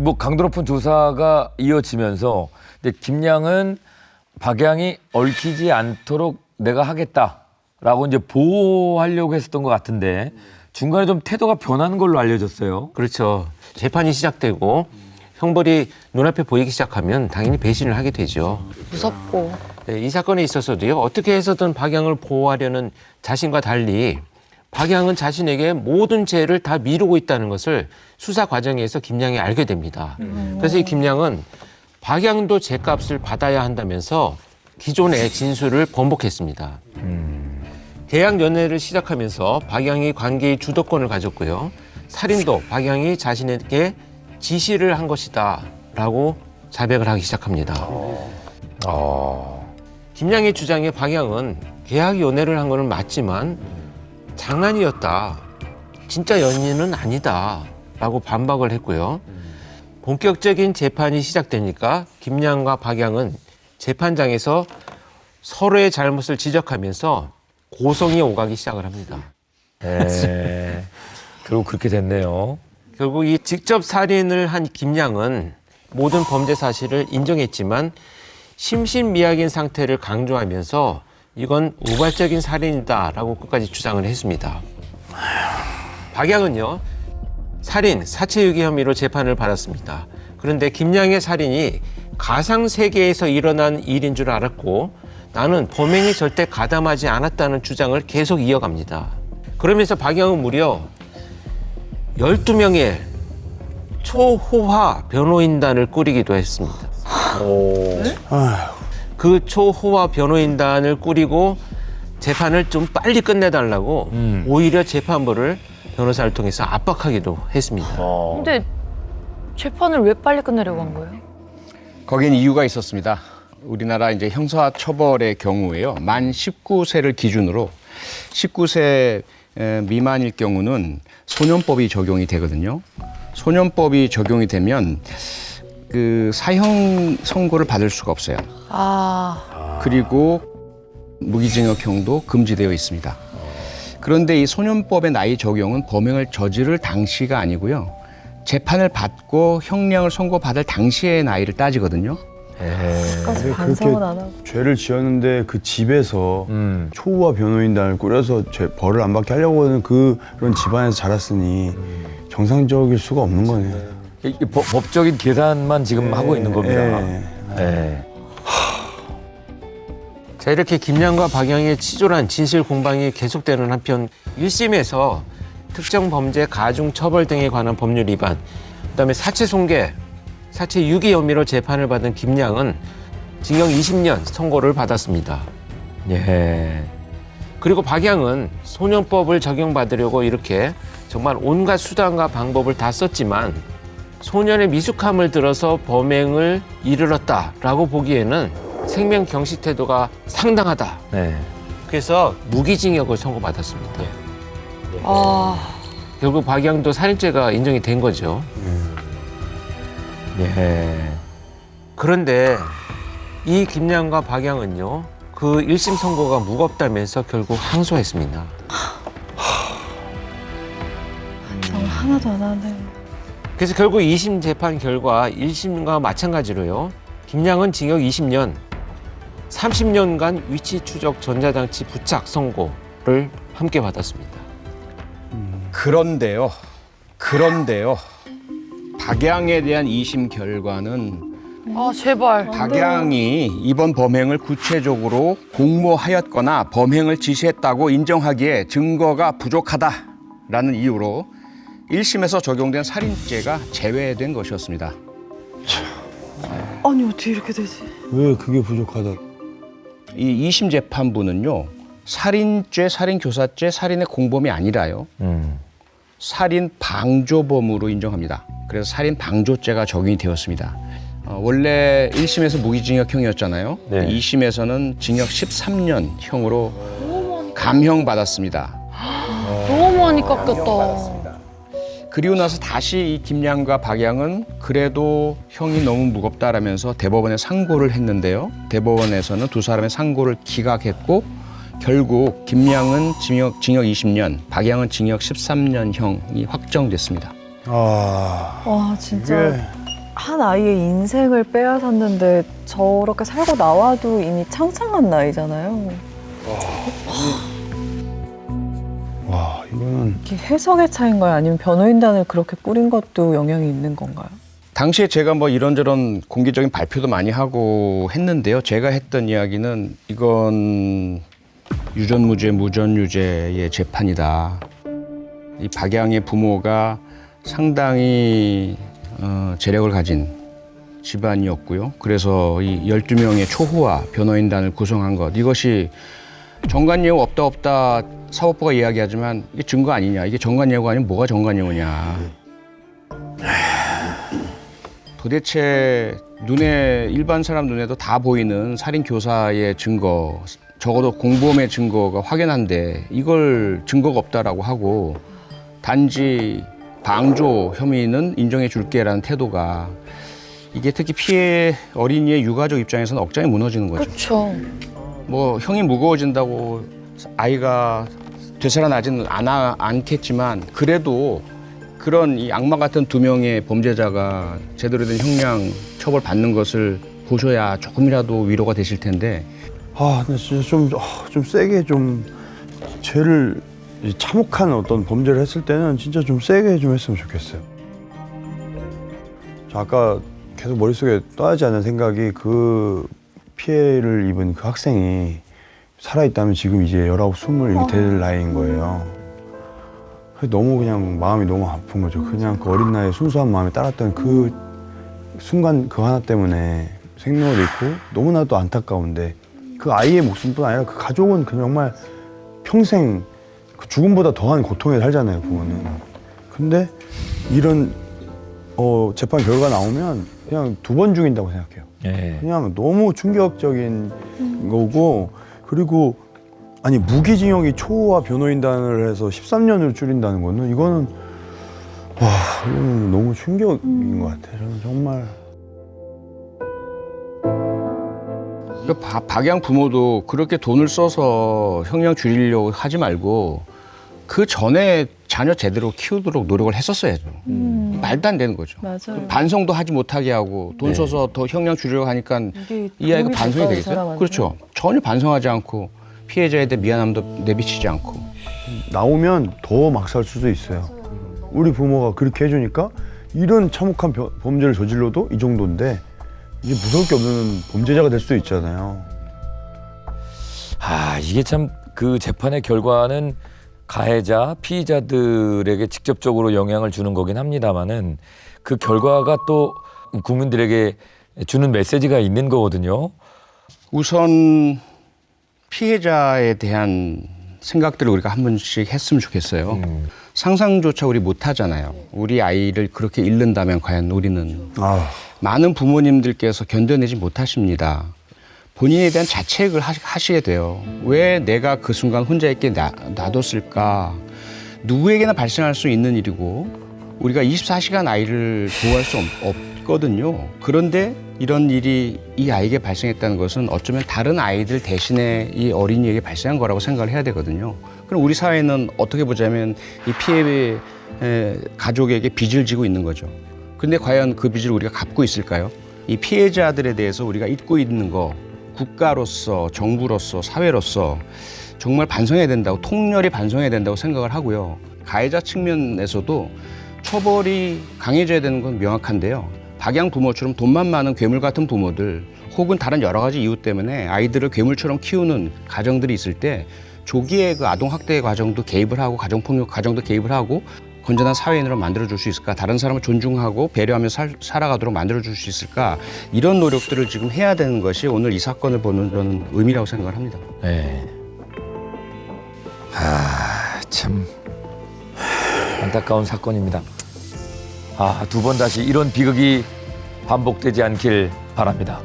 뭐 강도 높은 조사가 이어지면서 근데 김양은 박양이 얽히지 않도록 내가 하겠다라고 이제 보호하려고 했었던 것 같은데 중간에 좀 태도가 변하는 걸로 알려졌어요. 그렇죠. 재판이 시작되고 형벌이 눈앞에 보이기 시작하면 당연히 배신을 하게 되죠. 무섭고. 네, 이 사건에 있어서도요. 어떻게 해서든 박양을 보호하려는 자신과 달리 박양은 자신에게 모든 죄를 다 미루고 있다는 것을 수사 과정에서 김양이 알게 됩니다. 그래서 이 김양은 박양도 죄값을 받아야 한다면서 기존의 진술을 번복했습니다. 계약 연애를 시작하면서 박양이 관계의 주도권을 가졌고요. 살인도 박양이 자신에게 지시를 한 것이다 라고 자백을 하기 시작합니다. 김양의 주장에 박양은 계약 연애를 한 것은 맞지만 장난이었다. 진짜 연인은 아니다 라고 반박을 했고요. 본격적인 재판이 시작되니까 김양과 박양은 재판장에서 서로의 잘못을 지적하면서 고성이 오가기 시작을 합니다. 네. 결국 그렇게 됐네요. 결국 이 직접 살인을 한 김양은 모든 범죄 사실을 인정했지만 심신미약인 상태를 강조하면서 이건 우발적인 살인이다라고 끝까지 주장을 했습니다. 박양은요, 살인, 사체유기 혐의로 재판을 받았습니다. 그런데 김양의 살인이 가상세계에서 일어난 일인 줄 알았고 나는 범행에 절대 가담하지 않았다는 주장을 계속 이어갑니다. 그러면서 박양은 무려 12명의 초호화 변호인단을 꾸리기도 했습니다. 그 초호화 변호인단을 꾸리고 재판을 좀 빨리 끝내달라고 오히려 재판부를 변호사를 통해서 압박하기도 했습니다. 근데 재판을 왜 빨리 끝내려고 한 거예요? 거긴 이유가 있었습니다. 우리나라 이제 형사 처벌의 경우에요. 만 19세를 기준으로 19세 미만일 경우는 소년법이 적용이 되거든요. 소년법이 적용이 되면 그 사형 선고를 받을 수가 없어요. 그리고 무기징역형도 금지되어 있습니다. 그런데 이 소년법의 나이 적용은 범행을 저지를 당시가 아니고요. 재판을 받고 형량을 선고받을 당시의 나이를 따지거든요. 근데 그렇게 죄를 지었는데 그 집에서 초우와 변호인단을 꾸려서 벌을 안 받게 하려고 하는 그런 집안에서 자랐으니 정상적일 수가 없는 거네요. 법적인 계산만 지금 하고 있는 겁니다. 네. 자, 이렇게 김양과 박양의 치졸한 진실 공방이 계속되는 한편 1심에서 특정 범죄 가중 처벌 등에 관한 법률 위반, 그다음에 사체 손괴, 사체 유기 혐의로 재판을 받은 김양은 징역 20년 선고를 받았습니다. 예. 그리고 박양은 소년법을 적용받으려고 이렇게 정말 온갖 수단과 방법을 다 썼지만 소년의 미숙함을 들어서 범행을 이르렀다라고 보기에는 생명 경시 태도가 상당하다. 네. 그래서 무기징역을 선고받았습니다. 결국 박양도 살인죄가 인정이 된 거죠. 예. 그런데 이 김양과 박양은요, 그 1심 선고가 무겁다면서 결국 항소했습니다. 하나도 안 하네. 그래서 결국 2심 재판 결과 1심과 마찬가지로요, 김양은 징역 20년, 30년간 위치 추적 전자장치 부착 선고를 함께 받았습니다. 그런데요. 박양에 대한 2심 결과는 제발. 박양이 이번 범행을 구체적으로 공모하였거나 범행을 지시했다고 인정하기에 증거가 부족하다라는 이유로 1심에서 적용된 살인죄가 제외된 것이었습니다. 아니 어떻게 이렇게 되지? 왜 그게 부족하다? 이 2심 재판부는요. 살인죄, 살인교사죄, 살인의 공범이 아니라요. 살인 방조범으로 인정합니다. 그래서 살인 방조죄가 적용이 되었습니다. 원래 1심에서 무기징역형이었잖아요. 네. 2심에서는 징역 13년형으로 감형받았습니다. 너무 많이 깎였다. 그리고 나서 다시 이 김양과 박양은 그래도 형이 너무 무겁다라면서 대법원에 상고를 했는데요. 대법원에서는 두 사람의 상고를 기각했고 결국 김양은 징역 20년, 박양은 징역 13년형이 확정됐습니다. 와 진짜 한 아이의 인생을 빼앗았는데 저렇게 살고 나와도 이미 창창한 나이잖아요. 와, 이거는 이게 해석의 차이인가요? 아니면 변호인단을 그렇게 꾸린 것도 영향이 있는 건가요? 당시에 제가 뭐 이런저런 공개적인 발표도 많이 하고 했는데요. 제가 했던 이야기는 이건 유전무죄, 무전유죄의 재판이다. 이 박양의 부모가 상당히 재력을 가진 집안이었고요. 그래서 이 12명의 초호화 변호인단을 구성한 것, 이것이 정관예우 없다 사법부가 이야기하지만 이게 증거 아니냐, 이게 정관예우가 아니면 뭐가 정관예우냐. 도대체 일반 사람 눈에도 다 보이는 살인 교사의 증거, 적어도 공범의 증거가 확연한데 이걸 증거가 없다라고 하고 단지 방조 혐의는 인정해 줄게라는 태도가, 이게 특히 피해 어린이의 유가족 입장에서는 억장이 무너지는 거죠. 그렇죠. 뭐 형이 무거워진다고 아이가 되살아나지는 않겠지만 그래도 그런 이 악마 같은 2명의 범죄자가 제대로 된 형량 처벌 받는 것을 보셔야 조금이라도 위로가 되실 텐데. 근데 진짜 좀 세게 좀 죄를 참혹한 어떤 범죄를 했을 때는 진짜 좀 세게 좀 했으면 좋겠어요. 저 아까 계속 머릿속에 떠나지 않는 생각이, 그 피해를 입은 그 학생이 살아있다면 지금 이제 19, 20 이렇게 될 나이인 거예요. 너무 그냥 마음이 너무 아픈 거죠. 그냥 그 어린 나이에 순수한 마음에 따랐던 그 순간 그 하나 때문에 생명을 잃고 너무나도 안타까운데, 그 아이의 목숨뿐 아니라 그 가족은 그냥 정말 평생 그 죽음보다 더한 고통에 살잖아요, 부모는. 근데 이런 재판 결과 나오면 그냥 2번 죽인다고 생각해요. 예. 그냥 너무 충격적인 거고, 그리고 아니 무기징역이 초호화 변호인단을 해서 13년을 줄인다는 거는 이거는 너무 충격인 것 같아요. 저는 정말. 박양 부모도 그렇게 돈을 써서 형량 줄이려고 하지 말고 그 전에 자녀 제대로 키우도록 노력을 했었어야죠. 말도 안 되는 거죠. 맞아요. 반성도 하지 못하게 하고 돈 써서 더 형량 줄이려고 하니까 이게 이 아이가 도움이 반성이 될까요, 이 되겠어요? 사람한테? 그렇죠. 전혀 반성하지 않고 피해자에 대해 미안함도 내비치지 않고. 나오면 더 막 살 수도 있어요. 우리 부모가 그렇게 해주니까 이런 참혹한 범죄를 저질러도 이 정도인데 이제 무서울 게 없는 범죄자가 될 수도 있잖아요. 이게 참 그 재판의 결과는 가해자, 피의자들에게 직접적으로 영향을 주는 거긴 합니다만은 그 결과가 또 국민들에게 주는 메시지가 있는 거거든요. 우선 피해자에 대한 생각들을 우리가 한 번씩 했으면 좋겠어요. 상상조차 우리 못 하잖아요. 우리 아이를 그렇게 잃는다면 과연 우리는. 많은 부모님들께서 견뎌내지 못하십니다. 본인에 대한 자책을 하시게 돼요. 왜 내가 그 순간 혼자 있게 놔뒀을까? 누구에게나 발생할 수 있는 일이고 우리가 24시간 아이를 보호할 수 없거든요. 그런데 이런 일이 이 아이에게 발생했다는 것은 어쩌면 다른 아이들 대신에 이 어린이에게 발생한 거라고 생각을 해야 되거든요. 그럼 우리 사회는 어떻게 보자면 이 피해 가족에게 빚을 지고 있는 거죠. 근데 과연 그 빚을 우리가 갚고 있을까요? 이 피해자들에 대해서 우리가 잊고 있는 거, 국가로서, 정부로서, 사회로서 정말 반성해야 된다고, 통렬히 반성해야 된다고 생각을 하고요. 가해자 측면에서도 처벌이 강해져야 되는 건 명확한데요. 박양 부모처럼 돈만 많은 괴물 같은 부모들 혹은 다른 여러 가지 이유 때문에 아이들을 괴물처럼 키우는 가정들이 있을 때 조기에 그 아동학대 과정도 개입을 하고 가정폭력 과정도 개입을 하고 건전한 사회인으로 만들어줄 수 있을까? 다른 사람을 존중하고 배려하며 살아가도록 만들어줄 수 있을까? 이런 노력들을 지금 해야 되는 것이 오늘 이 사건을 보는 저는 의미라고 생각을 합니다. 네. 참 안타까운 사건입니다. 2번 다시 이런 비극이 반복되지 않길 바랍니다.